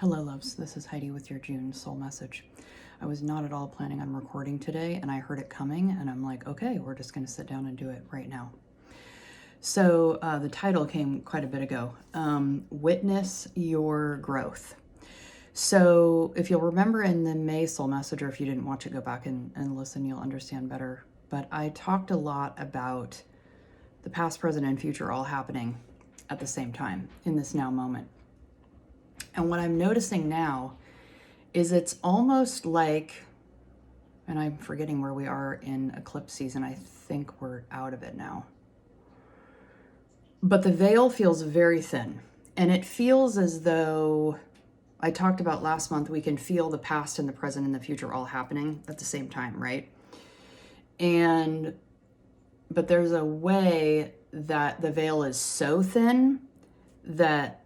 Hello, loves. This is Heidi with your June soul message. I was not at all planning on recording today, and I heard it coming, and I'm like, okay, we're just going to sit down and do it right now. So the title came quite a bit ago. Witness your growth. So if you'll remember in the May soul message, or if you didn't watch it, go back and listen, you'll understand better. But I talked a lot about the past, present, and future all happening at the same time in this now moment. And what I'm noticing now is it's almost like, and I'm forgetting where we are in eclipse season. I think we're out of it now. But the veil feels very thin. And it feels as though, I talked about last month, we can feel the past and the present and the future all happening at the same time, right? But there's a way that the veil is so thin that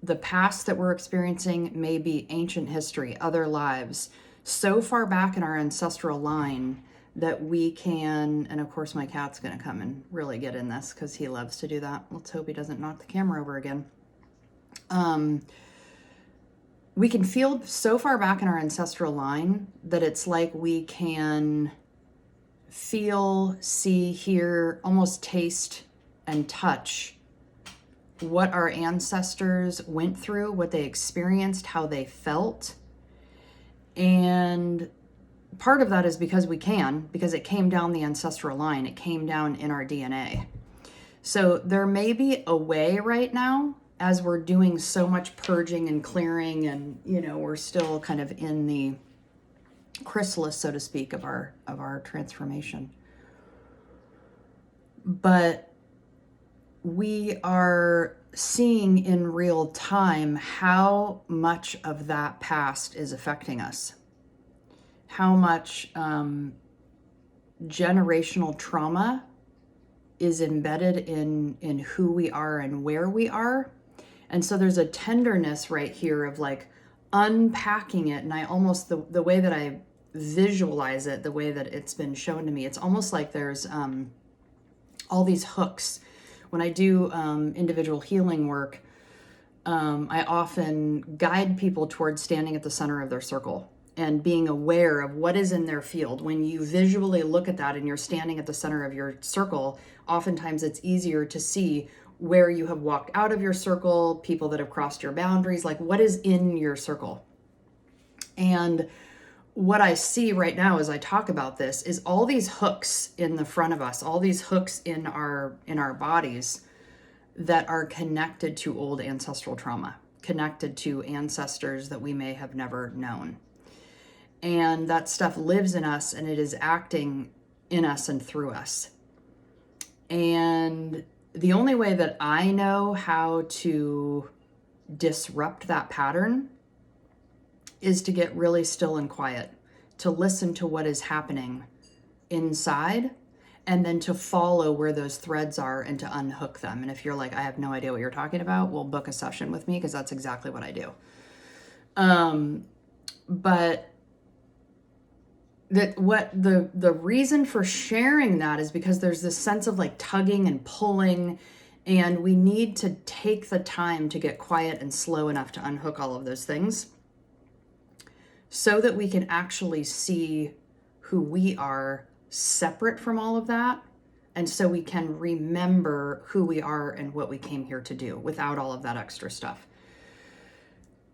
the past that we're experiencing may be ancient history, other lives, so far back in our ancestral line that we can, and of course my cat's going to come and really get in this because he loves to do that. Let's hope he doesn't knock the camera over again. We can feel so far back in our ancestral line that it's like we can feel, see, hear, almost taste and touch what our ancestors went through, what they experienced, how they felt. And part of that is because it came down the ancestral line, it came down in our DNA. So there may be a way right now, as we're doing so much purging and clearing, and we're still kind of in the chrysalis, so to speak, of our transformation. But we are seeing in real time how much of that past is affecting us, how much generational trauma is embedded in who we are and where we are. And so there's a tenderness right here of like unpacking it. And I almost, the way that I visualize it, the way that it's been shown to me, it's almost like there's all these hooks. When I do individual healing work, I often guide people towards standing at the center of their circle and being aware of what is in their field. When you visually look at that and you're standing at the center of your circle, oftentimes it's easier to see where you have walked out of your circle, people that have crossed your boundaries, like what is in your circle. And what I see right now as I talk about this is all these hooks in the front of us, all these hooks in our bodies that are connected to old ancestral trauma, connected to ancestors that we may have never known. And that stuff lives in us and it is acting in us and through us. And the only way that I know how to disrupt that pattern is to get really still and quiet, to listen to what is happening inside, and then to follow where those threads are and to unhook them. And if you're like, I have no idea what you're talking about, well, book a session with me because that's exactly what I do. But the reason for sharing that is because there's this sense of like tugging and pulling, and we need to take the time to get quiet and slow enough to unhook all of those things, so that we can actually see who we are separate from all of that. And so we can remember who we are and what we came here to do without all of that extra stuff.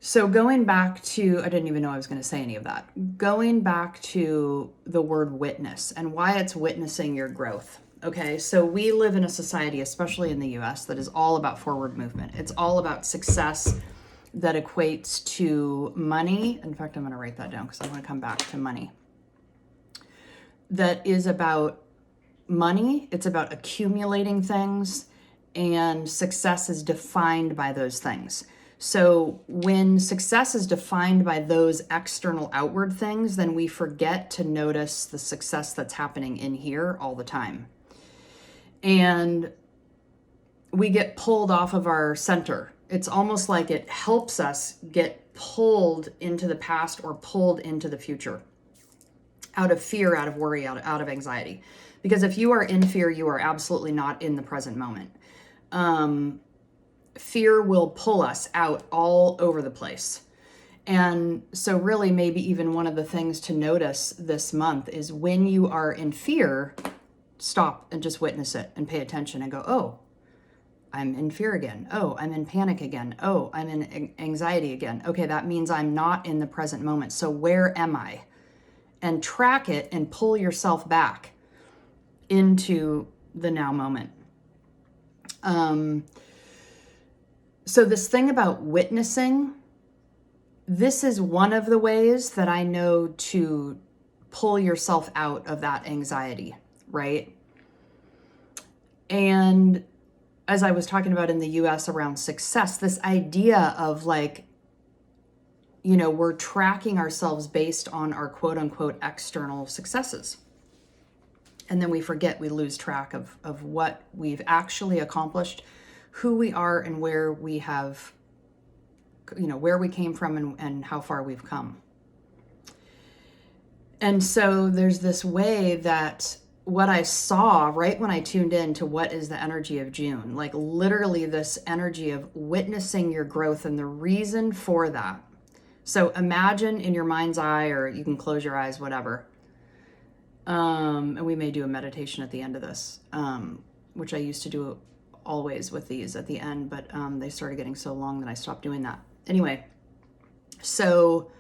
So going back to, I didn't even know I was going to say any of that. Going back to the word witness and why it's witnessing your growth. Okay, so we live in a society, especially in the US, that is all about forward movement. It's all about success that equates to money. In fact, I'm going to write that down because I want to come back to money. That is about money. It's about accumulating things, and success is defined by those things. So when success is defined by those external outward things, then we forget to notice the success that's happening in here all the time. And we get pulled off of our center. It's almost like it helps us get pulled into the past or pulled into the future out of fear, out of worry, out of anxiety. Because if you are in fear, you are absolutely not in the present moment. Fear will pull us out all over the place. And so really maybe even one of the things to notice this month is when you are in fear, stop and just witness it and pay attention and go, oh, I'm in fear again. Oh, I'm in panic again. Oh, I'm in anxiety again. Okay, that means I'm not in the present moment. So where am I? And track it and pull yourself back into the now moment. So this thing about witnessing, this is one of the ways that I know to pull yourself out of that anxiety, right? And as I was talking about in the US around success, this idea of like, you know, we're tracking ourselves based on our quote unquote external successes. And then we forget, we lose track of what we've actually accomplished, who we are and where we have, you know, where we came from and how far we've come. And so there's this way that what I saw right when I tuned in to what is the energy of June, like literally this energy of witnessing your growth and the reason for that. So imagine in your mind's eye, or you can close your eyes, whatever. And we may do a meditation at the end of this, which I used to do always with these at the end, but they started getting so long that I stopped doing that. Anyway, so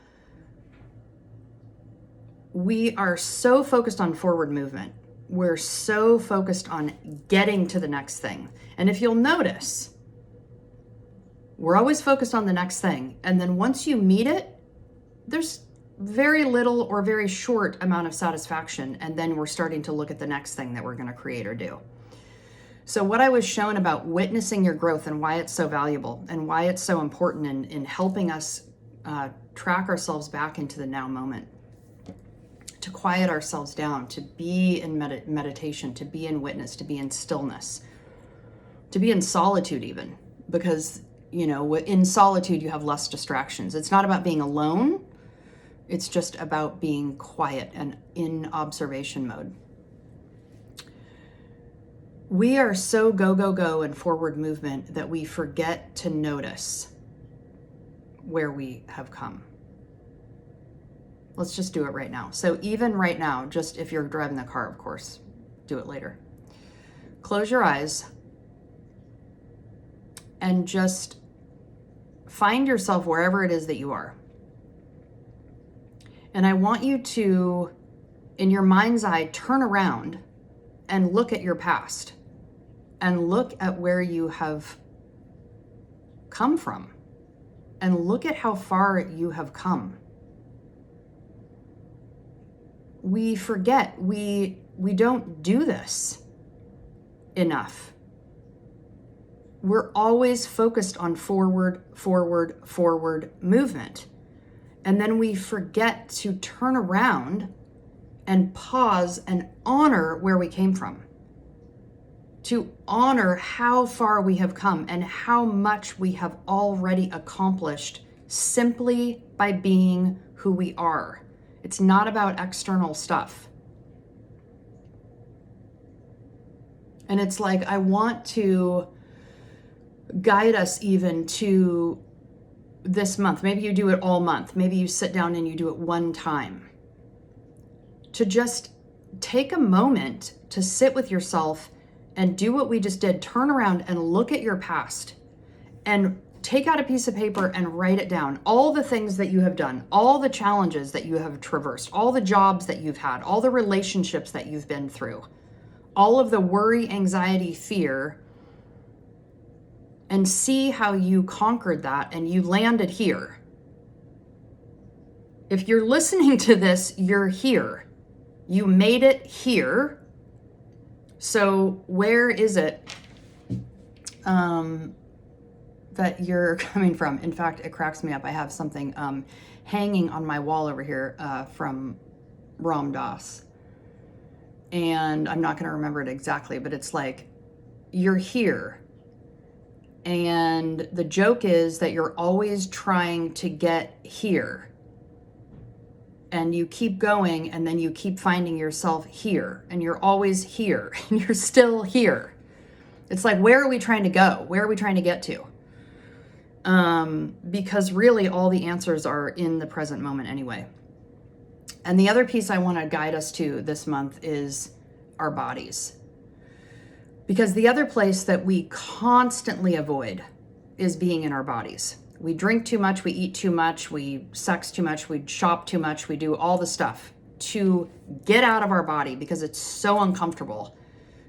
we are so focused on forward movement. We're so focused on getting to the next thing. And if you'll notice, we're always focused on the next thing. And then once you meet it, there's very little or very short amount of satisfaction. And then we're starting to look at the next thing that we're going to create or do. So what I was shown about witnessing your growth and why it's so valuable and why it's so important in helping us track ourselves back into the now moment, to quiet ourselves down, to be in meditation, to be in witness, to be in stillness, to be in solitude even, because, you know, in solitude you have less distractions. It's not about being alone. It's just about being quiet and in observation mode. We are so go, go, go and forward movement that we forget to notice where we have come. Let's just do it right now. So even right now, just if you're driving the car, of course, do it later. Close your eyes and just find yourself wherever it is that you are. And I want you to, in your mind's eye, turn around and look at your past and look at where you have come from and look at how far you have come. We forget, we don't do this enough. We're always focused on forward, forward, forward movement. And then we forget to turn around and pause and honor where we came from. To honor how far we have come and how much we have already accomplished simply by being who we are. It's not about external stuff. And it's like, I want to guide us even to this month. Maybe you do it all month. Maybe you sit down and you do it one time. To just take a moment to sit with yourself and do what we just did. Turn around and look at your past and take out a piece of paper and write it down. All the things that you have done, all the challenges that you have traversed, all the jobs that you've had, all the relationships that you've been through, all of the worry, anxiety, fear, and see how you conquered that and you landed here. If you're listening to this, you're here. You made it here. So where is it that you're coming from? In fact, it cracks me up. I have something hanging on my wall over here from Ram Dass. And I'm not going to remember it exactly, but it's like, you're here. And the joke is that you're always trying to get here. And you keep going, and then you keep finding yourself here, and you're always here, and you're still here. It's like, where are we trying to go? Where are we trying to get to? because really all the answers are in the present moment anyway. And the other piece I want to guide us to this month is our bodies. Because the other place that we constantly avoid is being in our bodies. We drink too much, we eat too much, we sex too much, we shop too much, we do all the stuff to get out of our body because it's so uncomfortable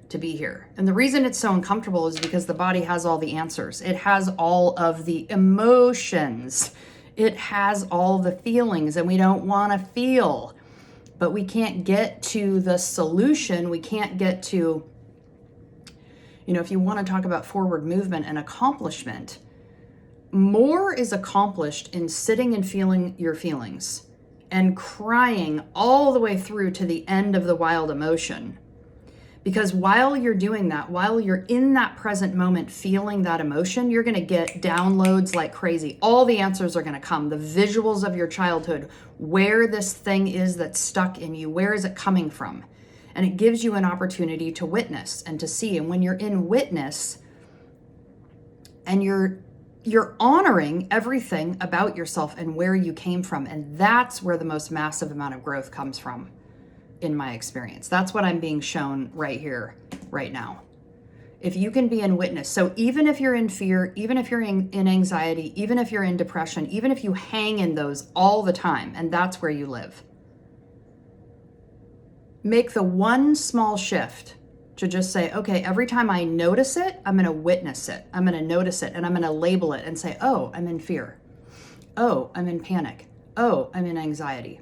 to be here. And the reason it's so uncomfortable is because the body has all the answers. It has all of the emotions. It has all the feelings, and we don't want to feel. But we can't get to the solution. We can't get to, if you want to talk about forward movement and accomplishment, more is accomplished in sitting and feeling your feelings and crying all the way through to the end of the wild emotion. Because while you're doing that, while you're in that present moment feeling that emotion, you're going to get downloads like crazy. All the answers are going to come. The visuals of your childhood, where this thing is that's stuck in you, where is it coming from? And it gives you an opportunity to witness and to see. And when you're in witness and you're honoring everything about yourself and where you came from, and that's where the most massive amount of growth comes from. In my experience, that's what I'm being shown right here, right now. If you can be in witness, so even if you're in fear, even if you're in anxiety, even if you're in depression, even if you hang in those all the time, and that's where you live, make the one small shift to just say, okay, every time I notice it, I'm going to witness it. I'm going to notice it, and I'm going to label it and say, oh, I'm in fear. Oh, I'm in panic. Oh, I'm in anxiety.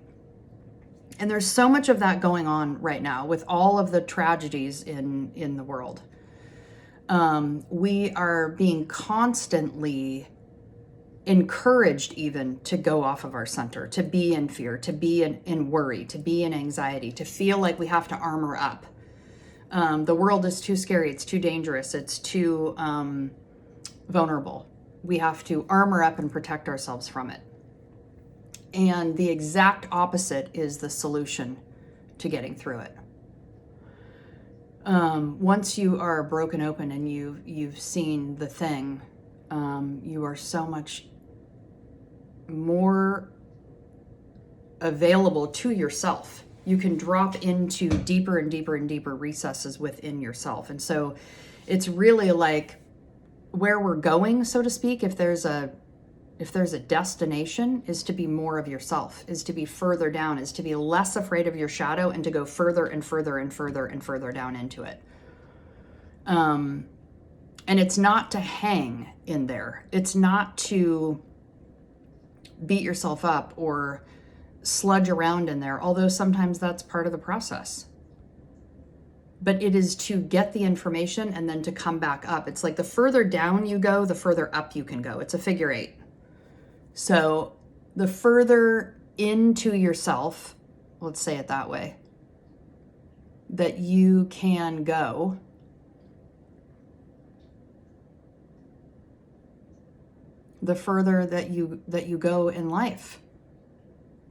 And there's so much of that going on right now with all of the tragedies in the world. We are being constantly encouraged even to go off of our center, to be in fear, to be in worry, to be in anxiety, to feel like we have to armor up. The world is too scary. It's too dangerous. It's too vulnerable. We have to armor up and protect ourselves from it. And the exact opposite is the solution to getting through it. Once you are broken open and you've seen the thing, you are so much more available to yourself. You can drop into deeper and deeper and deeper recesses within yourself. And so it's really like where we're going, so to speak, if there's a destination, is to be more of yourself, is to be further down, is to be less afraid of your shadow and to go further and further and further and further down into it. And it's not to hang in there. It's not to beat yourself up or sludge around in there, although sometimes that's part of the process. But it is to get the information and then to come back up. It's like the further down you go, the further up you can go. It's a figure 8. So the further into yourself, let's say it that way, that you can go, the further that you go in life,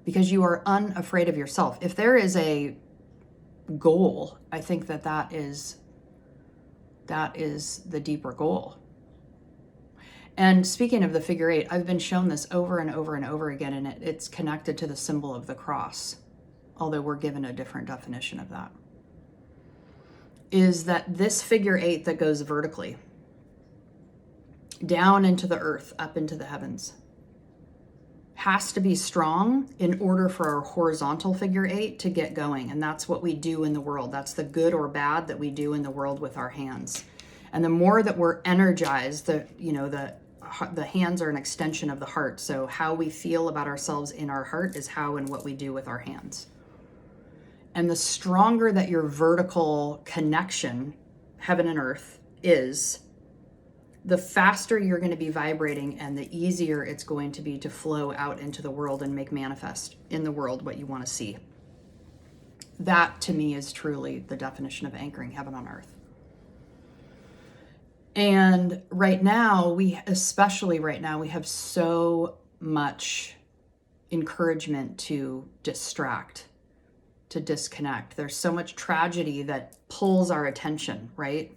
because you are unafraid of yourself. If there is a goal, I think that is the deeper goal. And speaking of the figure 8, I've been shown this over and over and over again, and it's connected to the symbol of the cross, although we're given a different definition of that, is that this figure 8 that goes vertically down into the earth, up into the heavens, has to be strong in order for our horizontal figure 8 to get going. And that's what we do in the world. That's the good or bad that we do in the world with our hands. And the more that we're energized, the hands are an extension of the heart. So how we feel about ourselves in our heart is how and what we do with our hands. And the stronger that your vertical connection, heaven and earth, is, the faster you're going to be vibrating and the easier it's going to be to flow out into the world and make manifest in the world what you want to see. That, to me, is truly the definition of anchoring heaven on earth. And right now, especially right now, we have so much encouragement to distract, to disconnect. There's so much tragedy that pulls our attention, right?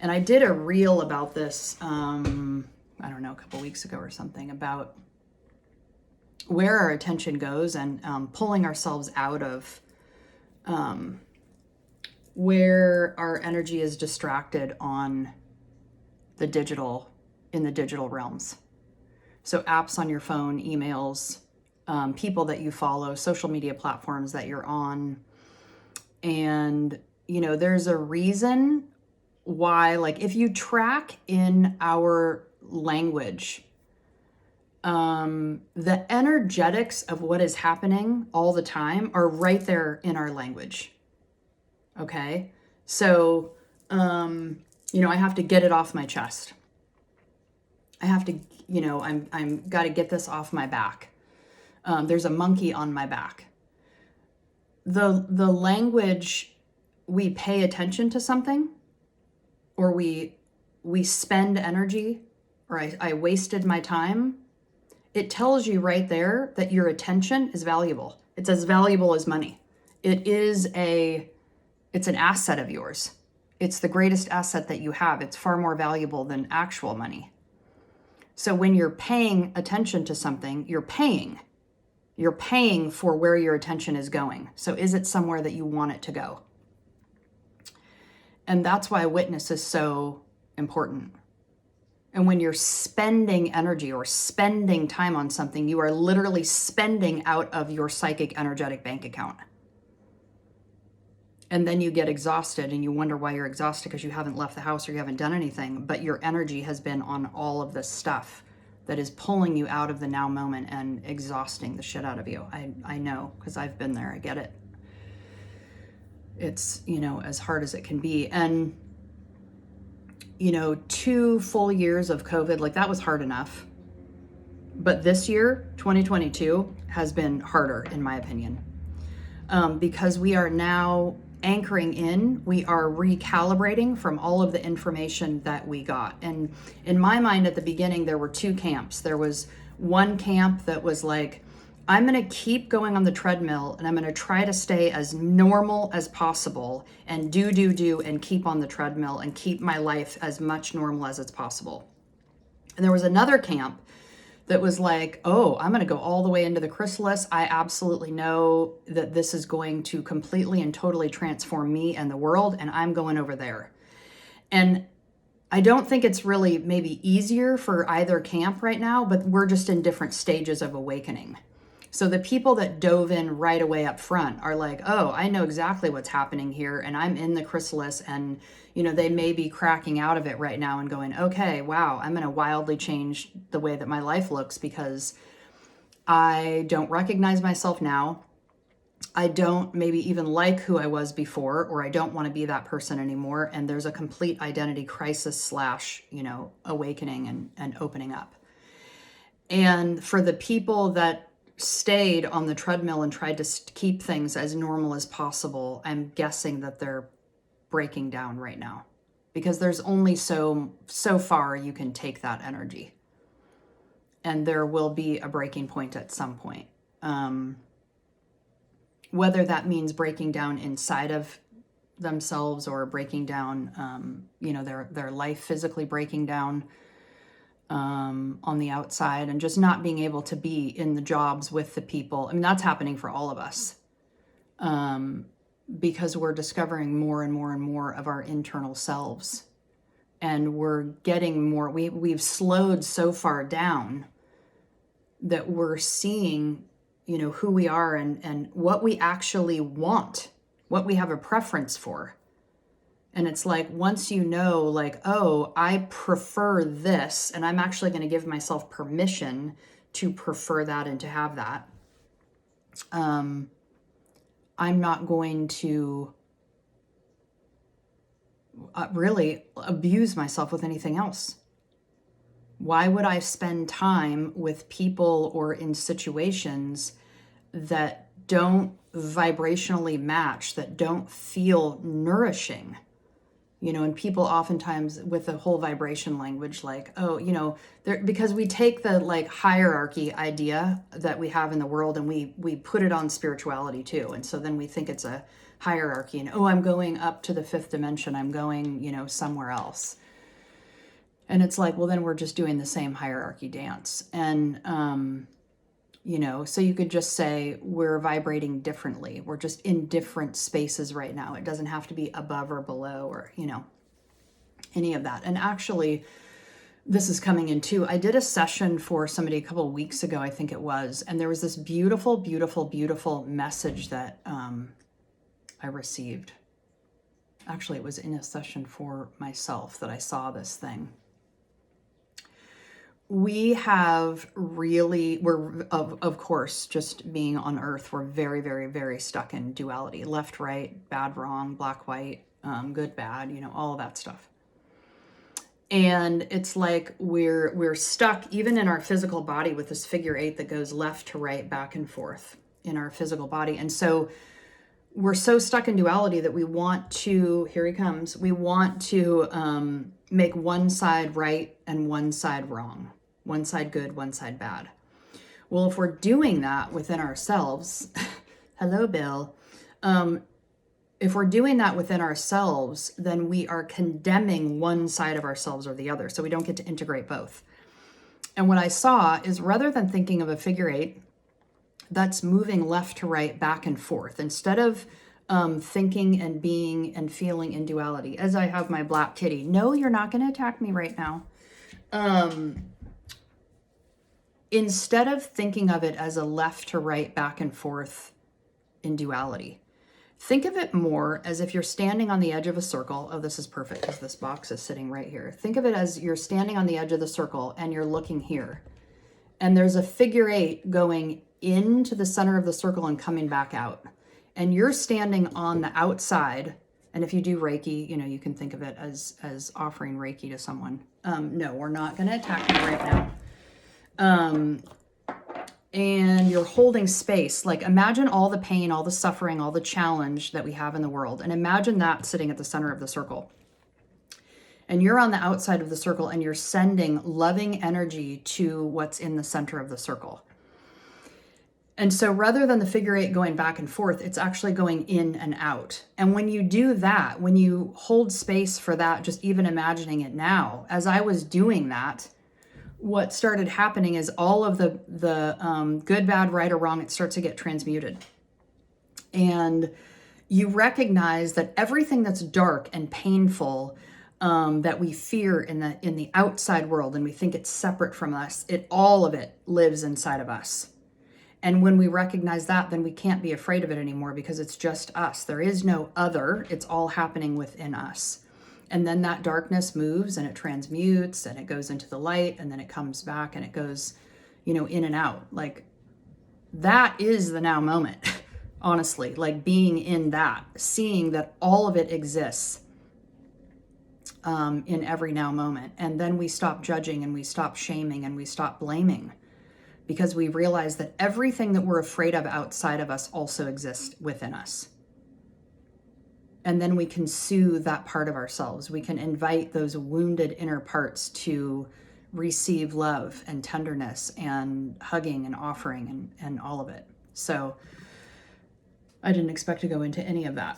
And I did a reel about this I don't know, a couple weeks ago or something, about where our attention goes, and pulling ourselves out of where our energy is distracted on the digital, in the digital realms. So apps on your phone, emails, people that you follow, social media platforms that you're on. And, there's a reason why, like, if you track in our language, the energetics of what is happening all the time are right there in our language. Okay. So, I have to get it off my chest. I have to, I'm got to get this off my back. There's a monkey on my back. The language, we pay attention to something, or we spend energy, or I wasted my time. It tells you right there that your attention is valuable. It's as valuable as money. It's an asset of yours. It's the greatest asset that you have. It's far more valuable than actual money. So when you're paying attention to something, you're paying for where your attention is going. So is it somewhere that you want it to go? And that's why witness is so important. And when you're spending energy or spending time on something, you are literally spending out of your psychic energetic bank account. And then you get exhausted and you wonder why you're exhausted, because you haven't left the house or you haven't done anything, but your energy has been on all of this stuff that is pulling you out of the now moment and exhausting the shit out of you. I know, because I've been there. I get it. It's, as hard as it can be. And, 2 full years of COVID, like, that was hard enough. But this year, 2022, has been harder, in my opinion, because we are now anchoring in, we are recalibrating from all of the information that we got. And in my mind, at the beginning, there were 2 camps. There was one camp that was like, I'm going to keep going on the treadmill and I'm going to try to stay as normal as possible and do and keep on the treadmill and keep my life as much normal as it's possible. And there was another camp that was like, oh, I'm going to go all the way into the chrysalis. I absolutely know that this is going to completely and totally transform me and the world, and I'm going over there. And I don't think it's really maybe easier for either camp right now, but we're just in different stages of awakening. So the people that dove in right away up front are like, oh, I know exactly what's happening here, and I'm in the chrysalis, and they may be cracking out of it right now and going, okay, wow, I'm going to wildly change the way that my life looks, because I don't recognize myself now. I don't maybe even like who I was before, or I don't want to be that person anymore. And there's a complete identity crisis / awakening and opening up. And for the people that stayed on the treadmill and tried to keep things as normal as possible, I'm guessing that they're breaking down right now, because there's only so far you can take that energy, and there will be a breaking point at some point, whether that means breaking down inside of themselves or breaking down their life physically breaking down on the outside, and just not being able to be in the jobs with the people. I mean, that's happening for all of us. Because we're discovering more and more and more of our internal selves, and we're getting more, we've slowed so far down that we're seeing, who we are and what we actually want, what we have a preference for. And it's like, once like, oh, I prefer this, and I'm actually going to give myself permission to prefer that and to have that. I'm not going to really abuse myself with anything else. Why would I spend time with people or in situations that don't vibrationally match, that don't feel nourishing? And people oftentimes with the whole vibration language, like, oh, because we take the like hierarchy idea that we have in the world and we put it on spirituality too. And so then we think it's a hierarchy, and, oh, I'm going up to the 5th dimension. I'm going, somewhere else. And it's like, well, then we're just doing the same hierarchy dance. And, you know, so you could just say we're vibrating differently. We're just in different spaces right now. It doesn't have to be above or below or, you know, any of that. And actually, this is coming in too. I did a session for somebody a couple of weeks ago, I think it was, and there was this beautiful, beautiful, beautiful message that I received. Actually, it was in a session for myself that I saw this thing. We have really, we're, of course, just being on Earth, we're very, very, very stuck in duality. Left, right, bad, wrong, black, white, good, bad, you know, all of that stuff. And it's like we're stuck even in our physical body with this figure 8 that goes left to right, back and forth in our physical body. And so we're so stuck in duality that we want to, here he comes, we want to make one side right and one side wrong, one side good, one side bad. Well, if we're doing that within ourselves, hello, Bill. If we're doing that within ourselves, then we are condemning one side of ourselves or the other. So we don't get to integrate both. And what I saw is rather than thinking of a figure 8 that's moving left to right, back and forth, instead of thinking and being and feeling in duality, as I have my black kitty. No, you're not going to attack me right now. Instead of thinking of it as a left to right, back and forth in duality, think of it more as if you're standing on the edge of a circle. Oh, this is perfect because this box is sitting right here. Think of it as you're standing on the edge of the circle and you're looking here. And there's a figure 8 going into the center of the circle and coming back out. And you're standing on the outside. And if you do Reiki, you know, you can think of it as offering Reiki to someone. No, we're not going to attack you right now. And you're holding space. Like imagine all the pain, all the suffering, all the challenge that we have in the world. And imagine that sitting at the center of the circle. And you're on the outside of the circle and you're sending loving energy to what's in the center of the circle. And so rather than the figure 8 going back and forth, it's actually going in and out. And when you do that, when you hold space for that, just even imagining it now, as I was doing that, what started happening is all of the good, bad, right, or wrong, it starts to get transmuted. And you recognize that everything that's dark and painful that we fear in the outside world, and we think it's separate from us, all of it lives inside of us. And when we recognize that, then we can't be afraid of it anymore because it's just us. There is no other. It's all happening within us. And then that darkness moves and it transmutes and it goes into the light and then it comes back and it goes, you know, in and out. Like that is the now moment, honestly, like being in that, seeing that all of it exists in every now moment. And then we stop judging and we stop shaming and we stop blaming because we realize that everything that we're afraid of outside of us also exists within us. And then we can soothe that part of ourselves. We can invite those wounded inner parts to receive love and tenderness and hugging and offering and all of it. So I didn't expect to go into any of that.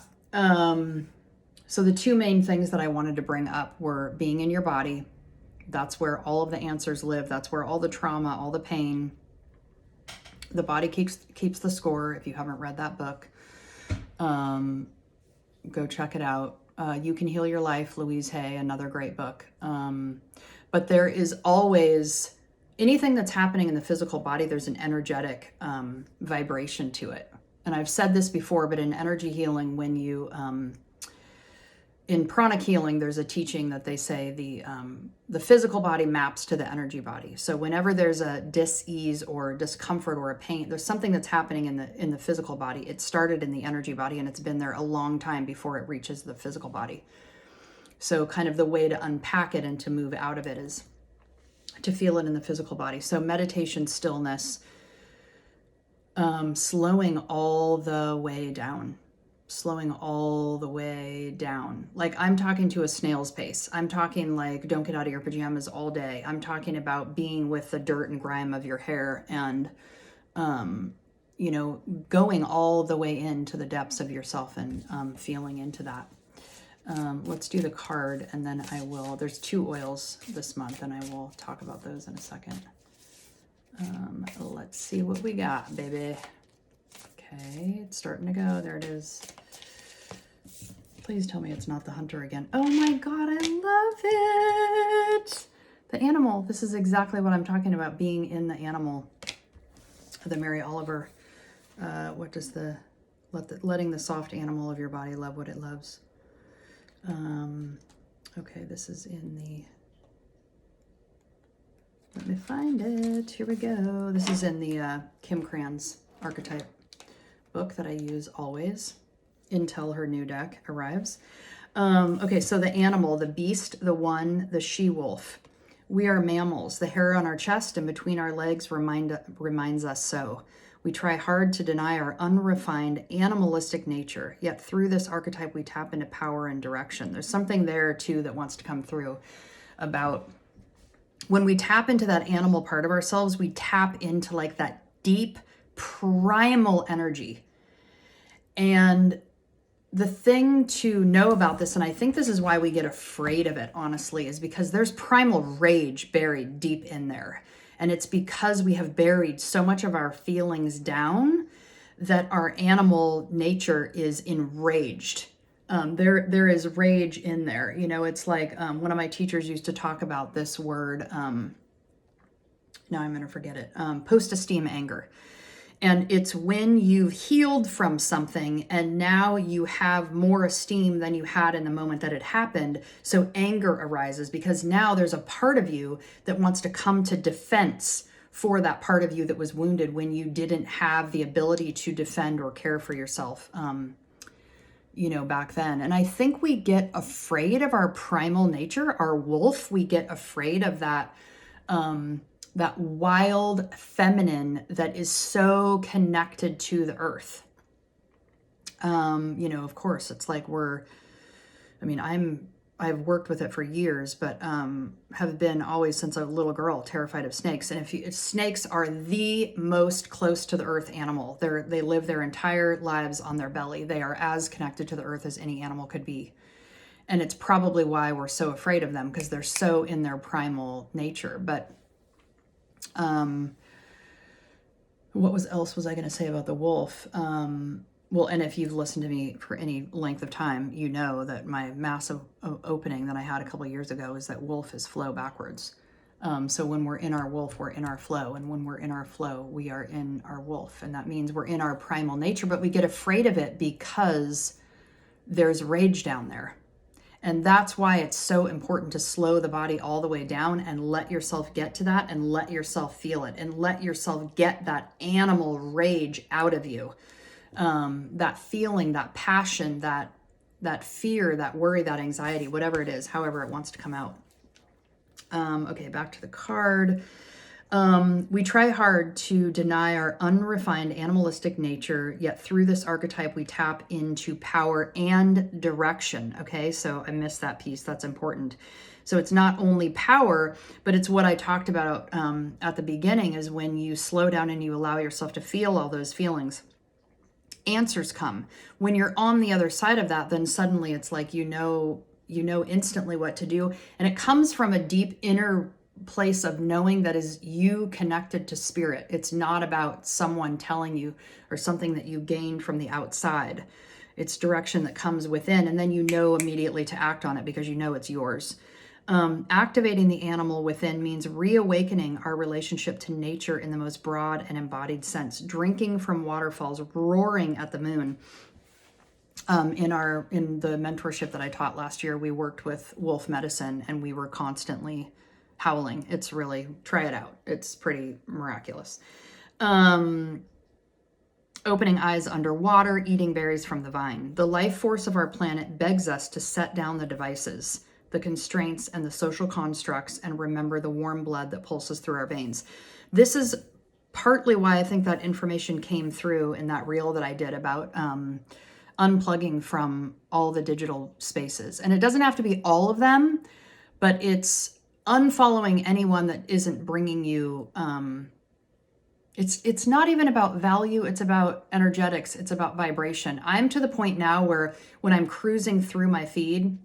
So the two main things that I wanted to bring up were being in your body. That's where all of the answers live. That's where all the trauma, all the pain, the body keeps the score. If you haven't read that book, go check it out. You Can Heal Your Life, Louise Hay, another great book. But there is always anything that's happening in the physical body, there's an energetic vibration to it. And I've said this before, but in energy healing, when you, in pranic healing, there's a teaching that they say the physical body maps to the energy body. So whenever there's a dis-ease or discomfort or a pain, there's something that's happening in the physical body. It started in the energy body and it's been there a long time before it reaches the physical body. So kind of the way to unpack it and to move out of it is to feel it in the physical body. So meditation, stillness, slowing all the way down. Slowing all the way down. Like I'm talking to a snail's pace. I'm talking like don't get out of your pajamas all day. I'm talking about being with the dirt and grime of your hair and, you know, going all the way into the depths of yourself and feeling into that. Let's do the card, and then I will, there's 2 oils this month, and I will talk about those in a second. Let's see what we got, baby. Okay, it's starting to go. There it is. Please tell me it's not the hunter again. Oh my God, I love it. The animal. This is exactly what I'm talking about, being in the animal. The Mary Oliver. What does letting the soft animal of your body love what it loves. Okay, this is in the, let me find it. Here we go. This is in the Kim Krans archetype book that I use always until her new deck arrives. Okay, so the animal, the beast, the one, the she-wolf. We are mammals. The hair on our chest and between our legs reminds us so. We try hard to deny our unrefined animalistic nature, yet through this archetype we tap into power and direction. There's something there too that wants to come through about when we tap into that animal part of ourselves, we tap into like that deep primal energy. And the thing to know about this, and I think this is why we get afraid of it, honestly, is because there's primal rage buried deep in there. And it's because we have buried so much of our feelings down that our animal nature is enraged. There is rage in there. You know, it's like one of my teachers used to talk about this word. Now I'm going to forget it. Post-esteem anger. And it's when you've healed from something and now you have more esteem than you had in the moment that it happened. So anger arises because now there's a part of you that wants to come to defense for that part of you that was wounded when you didn't have the ability to defend or care for yourself, you know, back then. And I think we get afraid of our primal nature, our wolf. We get afraid of that, that wild feminine that is so connected to the earth. You know, of course, it's like I've worked with it for years, but have been always since a little girl terrified of snakes. And if snakes are the most close to the earth animal, they live their entire lives on their belly. They are as connected to the earth as any animal could be. And it's probably why we're so afraid of them, because they're so in their primal nature. But what else was I going to say about the wolf? Well, and if you've listened to me for any length of time, you know that my massive opening that I had a couple of years ago is that wolf is flow backwards. So when we're in our wolf, we're in our flow. And when we're in our flow, we are in our wolf. And that means we're in our primal nature, but we get afraid of it because there's rage down there. And that's why it's so important to slow the body all the way down and let yourself get to that and let yourself feel it and let yourself get that animal rage out of you. That feeling, that passion, that fear, that worry, that anxiety, whatever it is, however it wants to come out. Okay, back to the card. We try hard to deny our unrefined animalistic nature, yet through this archetype, we tap into power and direction. Okay, so I missed that piece. That's important. So it's not only power, but it's what I talked about at the beginning, is when you slow down and you allow yourself to feel all those feelings, answers come. When you're on the other side of that, then suddenly it's like, you know instantly what to do. And it comes from a deep inner place of knowing that is you connected to spirit. It's not about someone telling you or something that you gained from the outside. It's direction that comes within, and then you know immediately to act on it because you know it's yours. Activating the animal within means reawakening our relationship to nature in the most broad and embodied sense. Drinking from waterfalls, roaring at the moon. In the mentorship that I taught last year, we worked with wolf medicine and we were constantly howling. It's really, try it out. It's pretty miraculous. Opening eyes underwater, eating berries from the vine. The life force of our planet begs us to set down the devices, the constraints, and the social constructs, and remember the warm blood that pulses through our veins. This is partly why I think that information came through in that reel that I did about unplugging from all the digital spaces. And it doesn't have to be all of them, but it's unfollowing anyone that isn't bringing you It's not even about value, it's about energetics, it's about vibration. I'm to the point now where when I'm cruising through my feed,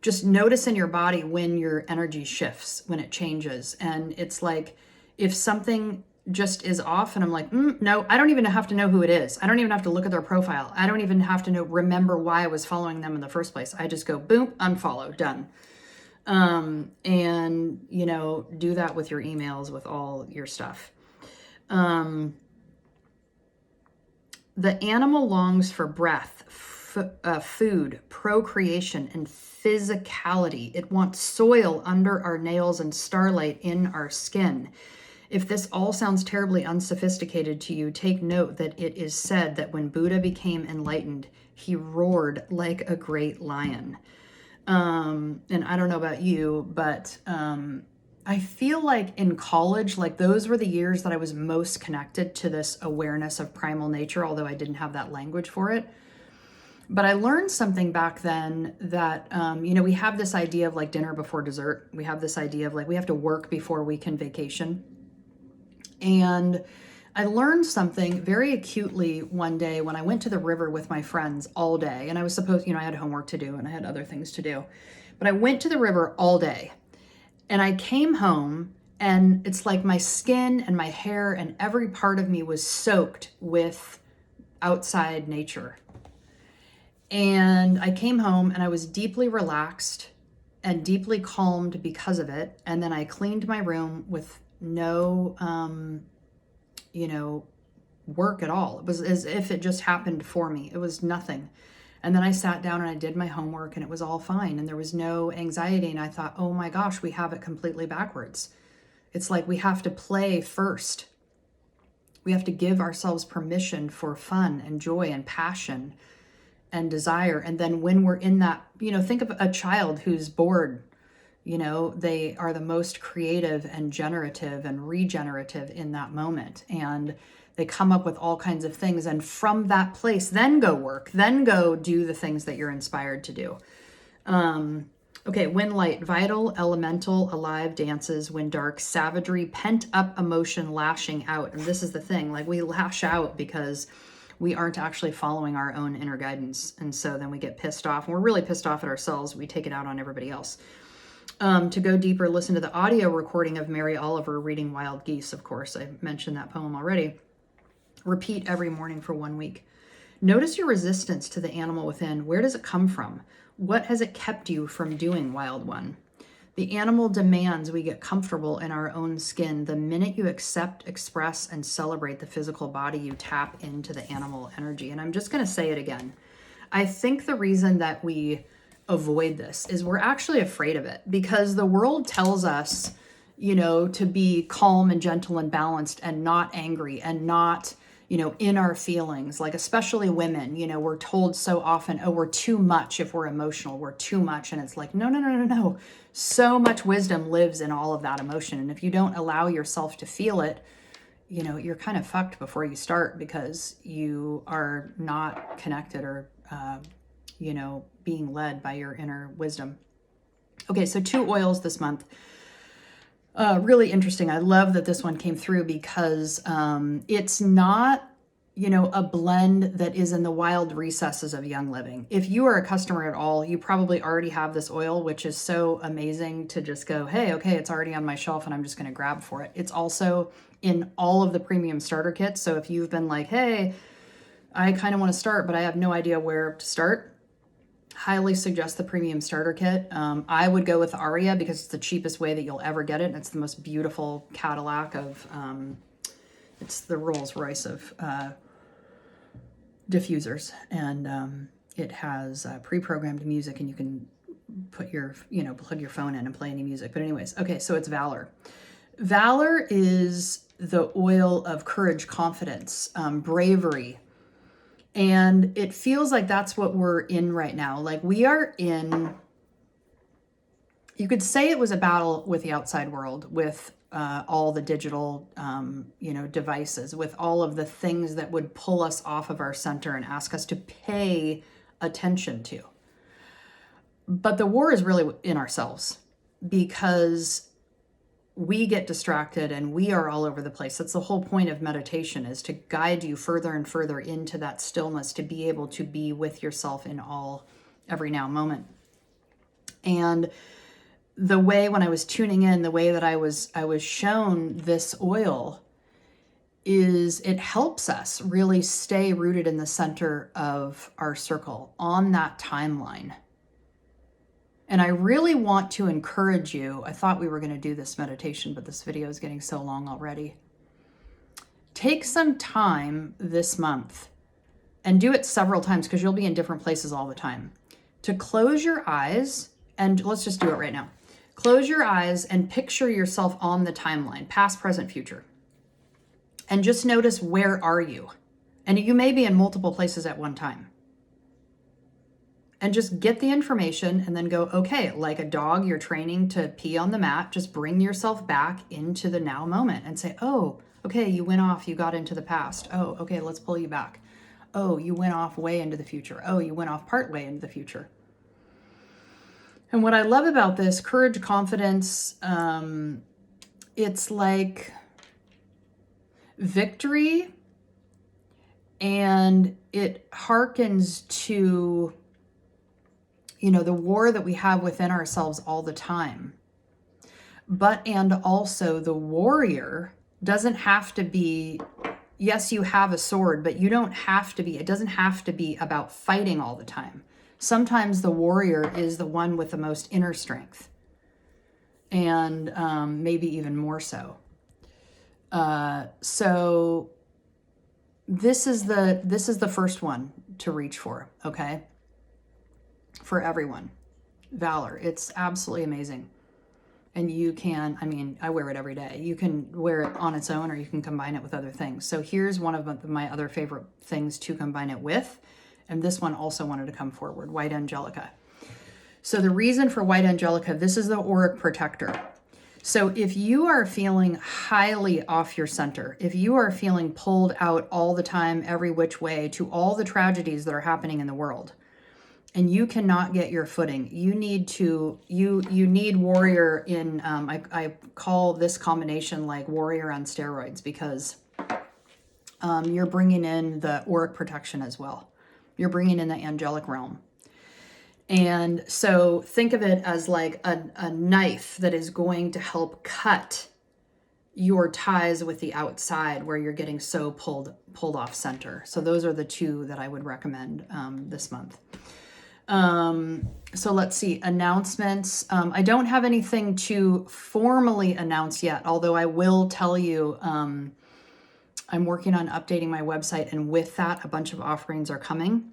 just notice in your body when your energy shifts, when it changes. And it's like if something just is off and I'm like, no, I don't even have to know who it is. I don't even have to look at their profile. I don't even have to remember why I was following them in the first place. I just go, boom, unfollow, done. And, do that with your emails, with all your stuff. The animal longs for breath, food, procreation, and physicality. It wants soil under our nails and starlight in our skin. If this all sounds terribly unsophisticated to you, take note that it is said that when Buddha became enlightened, he roared like a great lion. And I don't know about you, but I feel like in college, like those were the years that I was most connected to this awareness of primal nature, although I didn't have that language for it. But I learned something back then that, we have this idea of like dinner before dessert. We have this idea of like we have to work before we can vacation. And I learned something very acutely one day when I went to the river with my friends all day. And I was supposed, I had homework to do and I had other things to do. But I went to the river all day. And I came home and it's like my skin and my hair and every part of me was soaked with outside nature. And I came home and I was deeply relaxed and deeply calmed because of it. And then I cleaned my room with no, work at all. It was as if it just happened for me. It was nothing. And then I sat down and I did my homework and it was all fine. And there was no anxiety. And I thought, oh my gosh, we have it completely backwards. It's like we have to play first. We have to give ourselves permission for fun and joy and passion and desire. And then when we're in that, think of a child who's bored, they are the most creative and generative and regenerative in that moment. And they come up with all kinds of things. And from that place, then go work, then go do the things that you're inspired to do. Okay, when light, vital, elemental, alive, dances, when dark, savagery, pent up emotion, lashing out. And this is the thing, like we lash out because we aren't actually following our own inner guidance. And so then we get pissed off and we're really pissed off at ourselves. We take it out on everybody else. To go deeper, listen to the audio recording of Mary Oliver reading Wild Geese. Of course, I mentioned that poem already. Repeat every morning for 1 week. Notice your resistance to the animal within. Where does it come from? What has it kept you from doing, wild one? The animal demands we get comfortable in our own skin. The minute you accept, express, and celebrate the physical body, you tap into the animal energy. And I'm just going to say it again. I think the reason that we avoid this is we're actually afraid of it because the world tells us, to be calm and gentle and balanced and not angry and not, in our feelings, like especially women, we're told so often, oh, we're too much if we're emotional, we're too much. And it's like, no. So much wisdom lives in all of that emotion. And if you don't allow yourself to feel it, you're kind of fucked before you start because you are not connected or, being led by your inner wisdom. Okay, so 2 oils this month. Really interesting. I love that this one came through because it's not, a blend that is in the wild recesses of Young Living. If you are a customer at all, you probably already have this oil, which is so amazing to just go, hey, okay, it's already on my shelf and I'm just going to grab for it. It's also in all of the premium starter kits. So if you've been like, hey, I kind of want to start, but I have no idea where to start, highly suggest the premium starter kit. I would go with Aria because it's the cheapest way that you'll ever get it. And it's the most beautiful Cadillac of, it's the Rolls Royce of diffusers. And it has pre-programmed music and you can put your, plug your phone in and play any music. But anyways, okay, so it's Valor. Valor is the oil of courage, confidence, bravery. And it feels like that's what we're in right now. Like we are in, you could say it was a battle with the outside world, with all the digital, devices, with all of the things that would pull us off of our center and ask us to pay attention to. But the war is really in ourselves because we get distracted and we are all over the place. That's the whole point of meditation, is to guide you further and further into that stillness, to be able to be with yourself in every now moment. And the way, when I was tuning in, the way that I was shown this oil is it helps us really stay rooted in the center of our circle on that timeline. And I really want to encourage you. I thought we were going to do this meditation, but this video is getting so long already. Take some time this month and do it several times, because you'll be in different places all the time, to close your eyes. And let's just do it right now. Close your eyes and picture yourself on the timeline, past, present, future. And just notice, where are you? And you may be in multiple places at one time. And just get the information and then go, okay, like a dog you're training to pee on the mat, just bring yourself back into the now moment and say, oh, okay, you went off, you got into the past. Oh, okay, let's pull you back. Oh, you went off way into the future. Oh, you went off part way into the future. And what I love about this, courage, confidence, it's like victory, and it harkens to, the war that we have within ourselves all the time. And also the warrior doesn't have to be, yes, you have a sword, but you don't have to be, it doesn't have to be about fighting all the time. Sometimes the warrior is the one with the most inner strength, and maybe even more so. So this is the first one to reach for, okay? For everyone. Valor. It's absolutely amazing. And you can, I wear it every day. You can wear it on its own, or you can combine it with other things. So here's one of my other favorite things to combine it with. And this one also wanted to come forward, White Angelica. So the reason for White Angelica, this is the auric protector. So if you are feeling highly off your center, if you are feeling pulled out all the time, every which way, to all the tragedies that are happening in the world, and you cannot get your footing, you need warrior in, I call this combination like warrior on steroids, because you're bringing in the auric protection as well. You're bringing in the angelic realm. And so think of it as like a knife that is going to help cut your ties with the outside, where you're getting so pulled off center. So those are the two that I would recommend this month. So let's see, announcements. I don't have anything to formally announce yet, although I will tell you, I'm working on updating my website, and with that, a bunch of offerings are coming.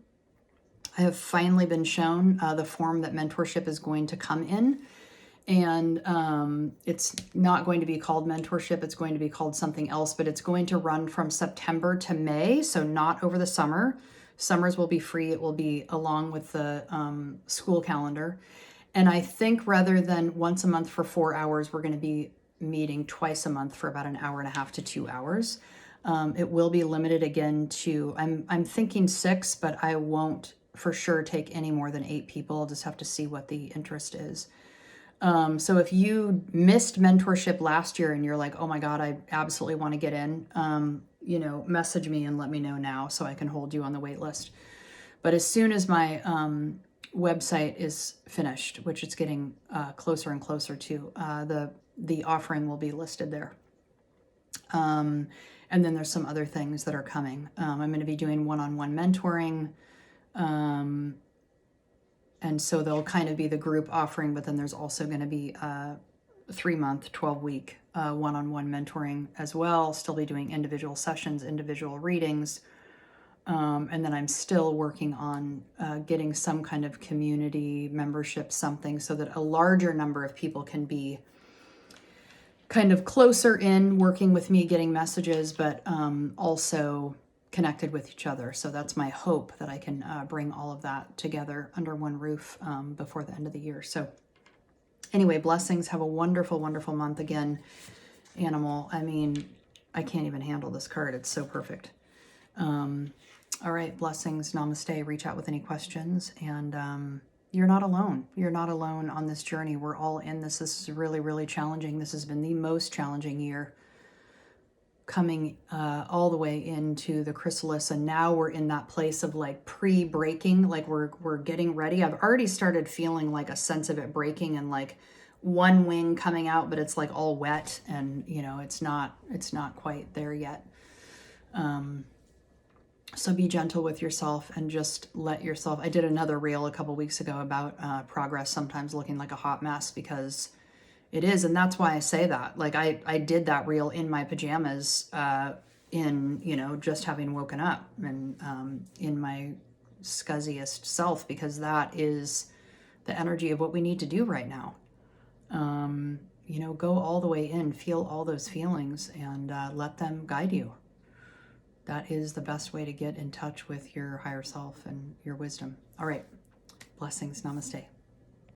I have finally been shown the form that mentorship is going to come in, and it's not going to be called mentorship. It's going to be called something else, but it's going to run from September to May, so not over the summer. Summers will be free. It will be along with the school calendar. And I think rather than once a month for 4 hours, we're going to be meeting twice a month for about an hour and a half to 2 hours. It will be limited again to, I'm thinking 6, but I won't for sure take any more than 8 people. I'll just have to see what the interest is. So if you missed mentorship last year and you're like, oh my God, I absolutely want to get in, message me and let me know now so I can hold you on the wait list. But as soon as my website is finished, which it's getting closer and closer to, the offering will be listed there. And then there's some other things that are coming. I'm going to be doing one-on-one mentoring. And so they'll kind of be the group offering, but then there's also going to be a 3-month, 12-week one-on-one mentoring as well. Still be doing individual sessions, individual readings. And then I'm still working on getting some kind of community membership, something, so that a larger number of people can be kind of closer in working with me, getting messages, but also connected with each other. So that's my hope, that I can bring all of that together under one roof before the end of the year. So anyway, blessings. Have a wonderful, wonderful month again, Animal. I can't even handle this card. It's so perfect. All right, blessings. Namaste. Reach out with any questions. And you're not alone. You're not alone on this journey. We're all in this. This is really, really challenging. This has been the most challenging year, coming all the way into the chrysalis, and now we're in that place of like pre-breaking, like we're getting ready. I've already started feeling like a sense of it breaking, and like one wing coming out, but it's like all wet, and you know, it's not quite there yet. So be gentle with yourself and just let yourself. I did another reel a couple weeks ago about progress sometimes looking like a hot mess, because it is. And that's why I say that. Like I did that reel in my pajamas, in, you know, just having woken up, and in my scuzziest self, because that is the energy of what we need to do right now. You know, go all the way in, feel all those feelings, and let them guide you. That is the best way to get in touch with your higher self and your wisdom. All right. Blessings. Namaste.